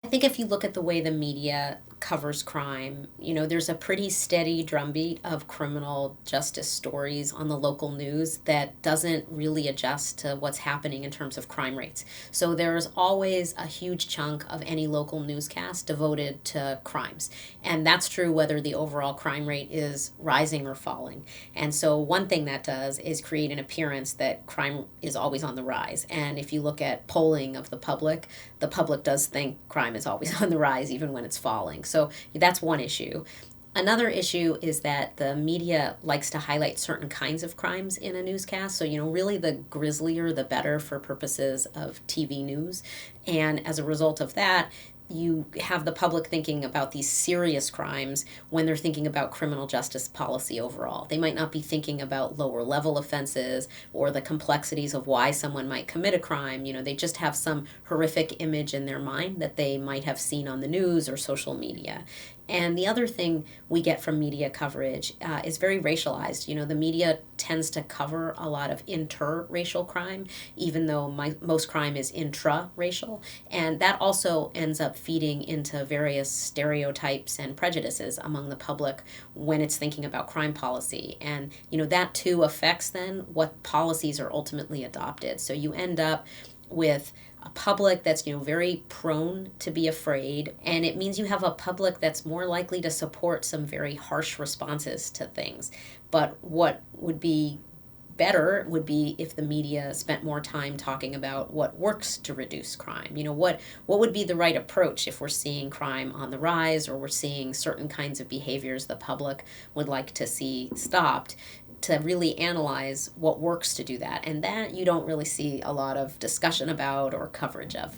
I think if you look at the way the media covers crime, there's a pretty steady drumbeat of criminal justice stories on the local news that doesn't really adjust to what's happening in terms of crime rates. So there's always a huge chunk of any local newscast devoted to crimes. And that's true whether the overall crime rate is rising or falling. And so one thing that does is create an appearance that crime is always on the rise. And if you look at polling of the public does think crime is always on the rise, even when it's falling. So that's one issue. Another issue is that the media likes to highlight certain kinds of crimes in a newscast. So, really the grislier the better for purposes of TV news. And as a result of that, you have the public thinking about these serious crimes when they're thinking about criminal justice policy overall. They might not be thinking about lower level offenses or the complexities of why someone might commit a crime. They just have some horrific image in their mind that they might have seen on the news or social media. And the other thing we get from media coverage is very racialized. The media tends to cover a lot of interracial crime, even though most crime is intra-racial. And that also ends up feeding into various stereotypes and prejudices among the public when it's thinking about crime policy. And, that too affects then what policies are ultimately adopted. So you end up with a public that's very prone to be afraid, and it means you have a public that's more likely to support some very harsh responses to things. But what would be better would be if the media spent more time talking about what works to reduce crime. What would be the right approach if we're seeing crime on the rise, or we're seeing certain kinds of behaviors the public would like to see stopped, to really analyze what works to do that. And that you don't really see a lot of discussion about or coverage of.